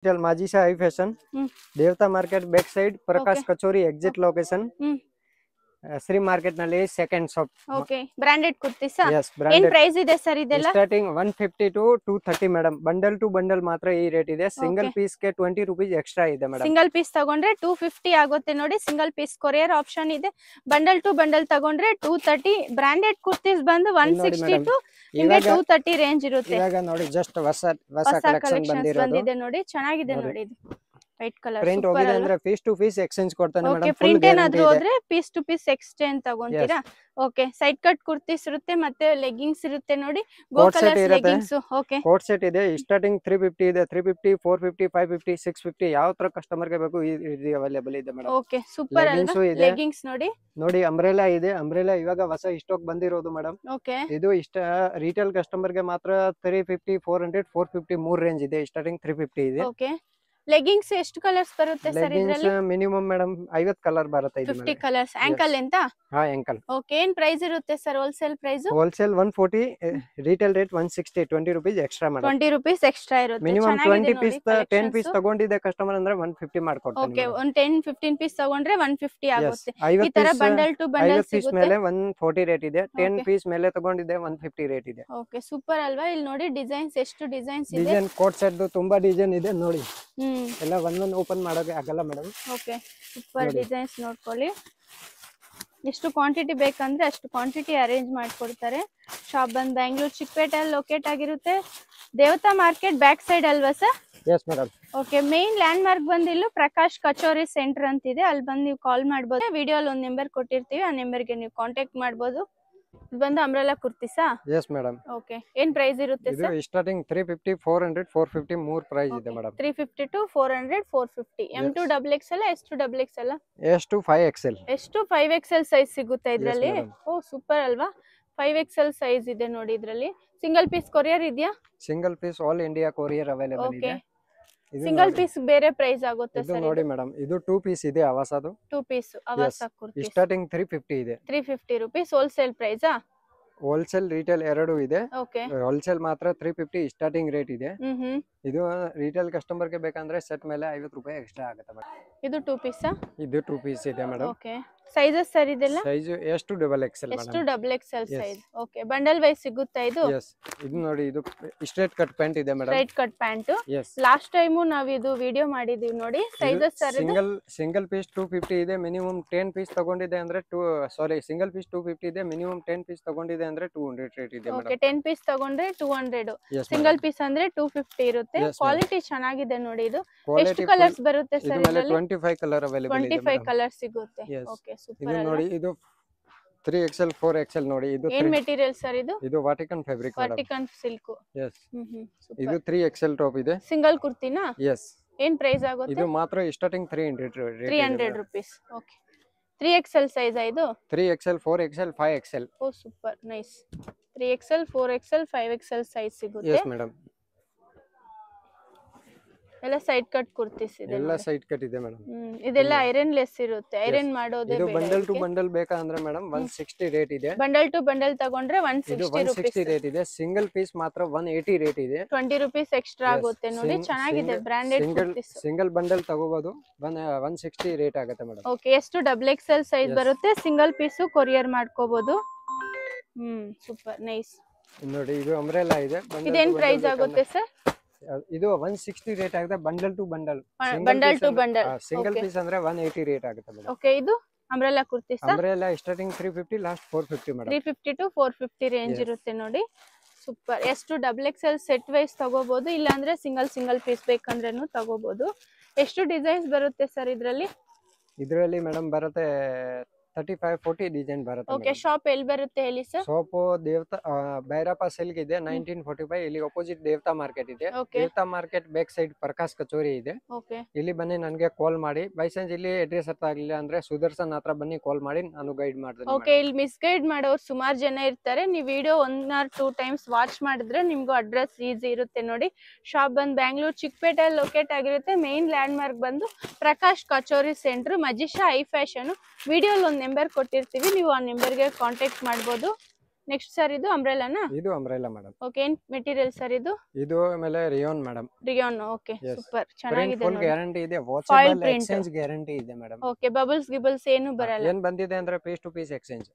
Majisha High Fashion, Devta Market backside, Prakash Kachori exit location, Sri Market nalli second shop. Okay, branded kurtis. Yes, branded. What price ide sir idella? Starting 150 to 230 madam. Bundle to bundle matra ee rate ide. Single piece ke 20 rupees extra ide madam. Single piece tagondre 250 agutte nodi. Single piece courier option ide. Bundle to bundle tagondre 230. Branded kurtis bandu 160 to nimge 230 range irutte. Ivaga nodi just vasa collection bandide nodi. Chanagide nodi idu. White color. Print hogide andre piece to piece exchange kortane madam. Okay, print enadru hodre piece to piece exchange tagontira. Okay, side cut kurtis irutte matte leggings irutte nodi. Go colors leggings. Okay, coat set ide. Starting 350 ide, 350, 450, 550, 650 ಯಾವ ತರ customer ಗೆ ಬೇಕು ಇದು available ಇದೆ madam. Okay, super ಅಲ್ವಾ? Leggings ನೋಡಿ umbrella ಇದೆ. umbrella ಇವಾಗ ಹೊಸ ಸ್ಟಾಕ್ ಬಂದಿರೋದು ಮೇಡಂ. Okay, ಇದು ರಿಟೇಲ್ ಕಸ್ಟಮರ್ ಗೆ ಮಾತ್ರ 350, 400, 450 ಮೂರ್ ರೇಂಜ್ ಇದೆ. ಸ್ಟಾರ್ಟಿಂಗ್ 350 ಇದೆ. Okay, leggings ಎಷ್ಟು ಕಲರ್ಸ್ ಬರುತ್ತೆ ಸರ್ ಇದರಲ್ಲಿ? ಮಿನಿಮಮ್ ಮೇಡಂ 50 ಕಲರ್ ಬರುತ್ತೆ ಇದು. 50 ಕಲರ್ಸ್. ಆಂಕಲ್ ಎಂತ? ಹಾ, ಆಂಕಲ್. ಓಕೆ, ಏನ್ ಪ್ರೈಸ್ ಇರುತ್ತೆ sir wholesale price? Wholesale 140, retail rate 160, 20 rupees extra madam. 20 rupees extra ಇರುತ್ತೆ. ಮಿನಿಮಮ್ 20 ಪೀಸ್ 10 ಪೀಸ್ ತಗೊಂಡಿದೆ ಕಸ್ಟಮರ್ ಅಂದ್ರೆ 150 ಮಾಡ್ಕೊಡ್ತೀನಿ. ಓಕೆ, ಒಂದು 10-15 ಪೀಸ್ ತಗೊಂಡ್ರೆ 150 ಆಗುತ್ತೆ. ಈ ತರ ಬಂಡಲ್ ಟು ಬಂಡಲ್ ಸಿಗುತ್ತೆ. 50 ಪೀಸ್ ಮೇಲೆ 140 ರೇಟ್ ಇದೆ. 10 ಪೀಸ್ ಮೇಲೆ ತಗೊಂಡಿದೆ 150 ರೇಟ್ ಇದೆ. ಓಕೆ, ಸೂಪರ್ ಅಲ್ವಾ? ಇಲ್ಲಿ ನೋಡಿ ಡಿಸೈನ್ಸ್ ಎಷ್ಟು ಡಿಸೈನ್ಸ್ ಇದೆ. ಡಿಸೈನ್ ಕೋಟ್ ಸೆಟ್ ತುಂಬಾ ಡಿಸೈನ್ ಇದೆ ನೋಡಿ. ಎಲ್ಲ ಒಂದೊಂದು ಓಪನ್ ಮಾಡೋಕೆ ಆಗಲ್ಲ ಮೇಡಂ. ಓಕೆ, ಸೂಪರ್ ಡಿಸೈನ್ಸ್ ನೋಡ್ಕೊಳ್ಳಿ. ಎಷ್ಟು ಕ್ವಾಂಟಿಟಿ ಬೇಕಂದ್ರೆ ಅಷ್ಟು ಕ್ವಾಂಟಿಟಿ ಅರೇಂಜ್ ಮಾಡ್ಕೊಡ್ತಾರೆ. ಶಾಪ್ ಬಂದು ಬ್ಯಾಂಗ್ಳೂರ್ ಚಿಕ್ಕಪೇಟೆಯಲ್ಲಿ ಲೊಕೇಟ್ ಆಗಿರುತ್ತೆ. ದೇವತಾ ಮಾರ್ಕೆಟ್ ಬ್ಯಾಕ್ ಸೈಡ್ ಅಲ್ವಾ sir? Yes madam. Okay, main landmark ಬಂದು ಇಲ್ಲೂ ಪ್ರಕಾಶ್ ಕಚೋರಿ ಸೆಂಟರ್ ಅಂತಿದೆ. ಅಲ್ಲಿ ಬಂದು ನೀವು ಕಾಲ್ ಮಾಡ್ಬೋದು. ವಿಡಿಯೋ ಅಲ್ಲಿ ಒಂದು ನಂಬರ್ ಕೊಟ್ಟಿರ್ತೀವಿ, ಆ ನಂಬರ್ಗೆ ನೀವು ಕಾಂಟ್ಯಾಕ್ಟ್ ಮಾಡ್ಬೋದು. ಬಂದು ಅಂಬ್ರೆಲಾ ಕುರ್ತಿಸಾ? Yes madam. ಓಕೆ, ಏನ್ ಪ್ರೈಸ್ ಇರುತ್ತೆ ಸರ್? ಇದು ಸ್ಟಾರ್ಟಿಂಗ್ 350, 400, 450 ಮೂರ್ ಪ್ರೈಸ್ ಇದೆ madam. 350 to 400, 450. M2 XXL, S2 XXL? S2 5XL. S2 5XL size ಸಿಗುತ್ತೆ ಇದರಲ್ಲಿ. ಓ, ಸೂಪರ್ ಅಲ್ವಾ? 5XL ಸೈಜ್ ಇದೆ ನೋಡಿ ಇದರಲ್ಲಿ. ಸಿಂಗಲ್ ಪೀಸ್ ಕೊರಿಯರ್ ಇದೆಯಾ? Single piece all India courier available ಇದೆ. ಸಿಂಗಲ್ ಪೀಸ್ ಬೇರೆ ಪ್ರೈಸ್ ಆಗುತ್ತೆ ಸರ್. ನೋಡಿ ಮೇಡಂ, ಇದು 2 ಪೀಸ್ ಇದೆ ಅವಸದು. 2 ಪೀಸ್ ಅವಸ ಕುರ್ತಿ. ಸ್ಟಾರ್ಟಿಂಗ್ 350 ಇದೆ. 350 ರೂಪೀಸ್ ಹೋಲ್ಸೇಲ್ ಪ್ರೈಸಾ? ಹೋಲ್ಸೇಲ್ ರಿಟೇಲ್ ಎರಡು ಇದೆ. ಓಕೆ, ಹೋಲ್ಸೇಲ್ ಮಾತ್ರ 350 ಸ್ಟಾರ್ಟಿಂಗ್ ರೇಟ್ ಇದೆ. ಇದು ರಿಟೇಲ್ ಕಸ್ಟಮರ್ ಗೆ ಬೇಕಂದ್ರೆ ಸೆಟ್ ಮೇಲೆ 50 ರೂಪಾಯಿ ಎಕ್ಸ್ಟ್ರಾ ಆಗುತ್ತೆ ಮೇಡಂ. ಇದು 2 ಪೀಸಾ? ಇದು 2 ಪೀಸ್ ಇದೆ ಮೇಡಂ. ಓಕೆ, ಸೈಜಸ್ ಸರ್ ಇದೆಲ್ಲ? Size S2 XXL madam. S2 XXL size. Okay, bundle wise ಸಿಗುತ್ತಾ ಇದು? ಎಸ್. ಇದು ನೋಡಿ, ಇದು ಸ್ಟ್ರೈಟ್ ಕಟ್ ಪ್ಯಾಂಟ್ ಇದೆ madam. Straight cut pant. Last time ನಾವು ಇದು ವಿಡಿಯೋ ಮಾಡಿದೀವಿ ನೋಡಿ. ಸೈಜಸ್ ಸರ್ ಇದು? ಸಿಂಗಲ್ ಪೀಸ್ 250 ಇದೆ. ಮಿನಿಮಮ್ 10 ಪೀಸ್ ತಗೊಂಡಿದೆ ಅಂದ್ರೆ ಸಿಂಗಲ್ ಪೀಸ್ 250 ಇದೆ. ಮಿನಿಮಮ್ 10 ಪೀಸ್ ತಗೊಂಡಿದೆ ಅಂದ್ರೆ 200 ರೇಟ್ ಇದೆ ಮೇಡಂ. ಓಕೆ, 10 ಪೀಸ್ ತಗೊಂಡ್ರೆ 200. ಸಿಂಗಲ್ ಪೀಸ್ ಅಂದ್ರೆ 250 ಇರುತ್ತೆ. ಕ್ವಾಲಿಟಿ ಚೆನ್ನಾಗಿದೆ ನೋಡಿ. ಇದು ಎಷ್ಟು ಕಲರ್ಸ್ ಬರುತ್ತೆ ಸರ್ ಇದರಲ್ಲಿ? 25 ಕಲರ್ ಅವೈಲೇಬಲ್ ಇದೆ. 25 ಕಲರ್ ಸಿಗುತ್ತೆ. Okay, super. ನೋಡಿ, ಇದು 3XL 4XL ನೋಡಿ. ಇದು ಏನ್ ಮೆಟೀರಿಯಲ್ ಸರ್ ಇದು? ಇದು ವಾಟಿಕನ್ ಫ್ಯಾಬ್ರಿಕ್ ಮೇಡಂ. ವಾಟಿಕನ್ ಸಿಲ್ಕ್. ಎಸ್. ಇದು 3XL ಟಾಪ್ ಇದೆ. ಸಿಂಗಲ್ ಕುರ್ತಿನಾ? ಎಸ್. ಏನ್ ಪ್ರೈಸ್ ಆಗುತ್ತೆ? ಇದು ಮಾತ್ರ starting 300 rupees. Okay, 3XL size ಇದು? 3XL 4XL 5XL. Oh, super nice. 3XL 4XL 5XL size ಸಿಗುತ್ತೆ. Yes madam. ಎಲ್ಲ ಸೈಡ್ ಕಟ್ ಕುರ್ತೀಸ್ ಇದೆ. ಎಲ್ಲ ಸೈಡ್ ಕಟ್ ಇದೆ ಮೇಡಂ. ಇದೆಲ್ಲ ಐರನ್ ಲೆಸ್ ಇರುತ್ತೆ. ಐರನ್ ಮಾಡೋದೇ ಬೇಡ. ಇದು ಬಂಡಲ್ ಟು ಬಂಡಲ್ ಬೇಕಂದ್ರೆ ಮೇಡಂ 160 ರೇಟ್ ಇದೆ. ಬಂಡಲ್ ಟು ಬಂಡಲ್ ತಗೊಂಡ್ರೆ 160 ರೂಪೀಸ್ ರೇಟ್ ಇದೆ. ಸಿಂಗಲ್ ಪೀಸ್ ಮಾತ್ರ 180 ರೇಟ್ ಇದೆ. 20 ರೂಪೀಸ್ ಎಕ್ಸ್ಟ್ರಾ ಆಗುತ್ತೆ ನೋಡಿ. ಚೆನ್ನಾಗಿದೆ ಬ್ರಾಂಡೆಡ್ ಕುರ್ತೀಸ್. ಸಿಂಗಲ್ ಬಂಡಲ್ ತಗೋಬಹುದು. 160 ರೇಟ್ ಆಗುತ್ತೆ ಮೇಡಂ. ಓಕೆ, ಎಷ್ಟು XXL ಸೈಜ್ ಬರುತ್ತೆ. ಸಿಂಗಲ್ ಪೀಸ್ ಕೊರಿಯರ್ ಮಾಡ್ಕೋಬಹುದು. Super nice. ನೋಡಿ, ಇದು ಅಂಬ್ರೆಲಾ ಇದೆ. ಇದೇನ್ ಪ್ರೈಸ್ ಆಗುತ್ತೆ ಸರ್? ಇದು 160 ರೇಟ್ ಆಗುತ್ತೆ. Bundle to bundle. Bundle to bundle. Single piece ಅಂದ್ರೆ 180 ರೇಟ್ ಆಗುತ್ತೆ ಮೇಡಂ. ಓಕೆ, ಇದು umbrella kurti sir? Umbrella starting 350, last 450 madam. 350 to 450 range ಇರುತ್ತೆ ನೋಡಿ. ಸೂಪರ್. ಎಷ್ಟು XXL ಸೆಟ್ ವೈಸ್ ತಗೋಬಹುದು, ಇಲ್ಲ ಅಂದ್ರೆ ಸಿಂಗಲ್ ಪೀಸ್ ಬೇಕಂದ್ರೇನು ತಗೋಬಹುದು. ಎಷ್ಟು ಡಿಸೈನ್ಸ್ ಬರುತ್ತೆ ಸರ್ ಇದರಲ್ಲಿ ಮೇಡಂ ಬರುತ್ತೆ 35-40 ಡಿಸೈನ್ ಬರುತ್ತೆ. ಓಕೆ, ಶಾಪ್ ಎಲ್ಲಿ ಬರುತ್ತೆ ಹೇಳಿ ಸರ್? ಶಾಪ್ ದೇವತಾ ಭೈರಪ್ಪ ಸಿಲ್ಕ್ ಇದೆ 1945. ಇಲ್ಲಿ ಅಪೋಸಿಟ್ ದೇವತಾ ಮಾರ್ಕೆಟ್ ಇದೆ. ದೇವತಾ market back side Prakash kachori ಇದೆ. ಇಲ್ಲಿ ಬನ್ನಿ, ನನಗೆ ಕಾಲ್ ಮಾಡಿ. ಬೈ ಚಾನ್ಸ್ ಇಲ್ಲಿ ಅಡ್ರೆಸ್ ಅರ್ಥ ಆಗ್ಲಿಲ್ಲ ಅಂದ್ರೆ ಸುದರ್ಶನ್ ಹತ್ರ ಬನ್ನಿ, ಕಾಲ್ ಮಾಡಿ, ನಾನು ಗೈಡ್ ಮಾಡ್ತೀನಿ. ಓಕೆ, ಇಲ್ಲಿ ಮಿಸ್ ಗೈಡ್ ಮಾಡೋರು ಸುಮಾರು ಜನ ಇರ್ತಾರೆ. ನೀವು ವಿಡಿಯೋ 1 or 2 ಟೈಮ್ಸ್ ವಾಚ್ ಮಾಡಿದ್ರೆ ನಿಮ್ಗೂ ಅಡ್ರೆಸ್ ಈಸಿ ಇರುತ್ತೆ ನೋಡಿ. ಶಾಪ್ ಬಂದು ಬ್ಯಾಂಗ್ಳೂರ್ ಚಿಕ್ಕಪೇಟೆಯಲ್ಲಿ ಲೊಕೇಟ್ ಆಗಿರುತ್ತೆ. ಮೇನ್ ಲ್ಯಾಂಡ್ ಮಾರ್ಕ್ ಬಂದು Prakash kachori centre, Majisha high fashion. ವಿಡಿಯೋಲಿ ಒಂದು ನಂಬರ್ ಕೊಟ್ಟಿರ್ತೀವಿ, ನೀವು ಆ ನಂಬರ್ಗೆ ಕಾಂಟ್ಯಾಕ್ಟ್ ಮಾಡ್ಬೋದು. ನೆಕ್ಸ್ಟ್ ಸರ್ ಇದು ಅಂಬ್ರೆಲಾನಾ? ಇದು ಅಂಬ್ರೆಲಾ ಮೇಡಮ್. ಓಕೆ, ಏನ್ ಮೆಟೀರಿಯಲ್ ಸರ್ ಇದು? ಇದು ಆಮೇಲೆ rayon madam. Rayon. Okay, Yes. Super ಚೆನ್ನಾಗಿದೆ ಫುಲ್ ನೋಡಿ. ಗ್ಯಾರಂಟಿ ಇದೆ, Foil watchable print. Exchange guarantee ಇದೆ ಮೇಡಮ್. ಓಕೆ, ಬಬಲ್ಸ್ ಗಿಬಲ್ಸ್ ಏನು ಬರಲ್ಲ. ಏನ್ ಬಂದಿದೆ ಅಂದ್ರೆ ಪೀಸ್ ಟು ಪೀಸ್ ಎಕ್ಸ್ಚೇಂಜ್.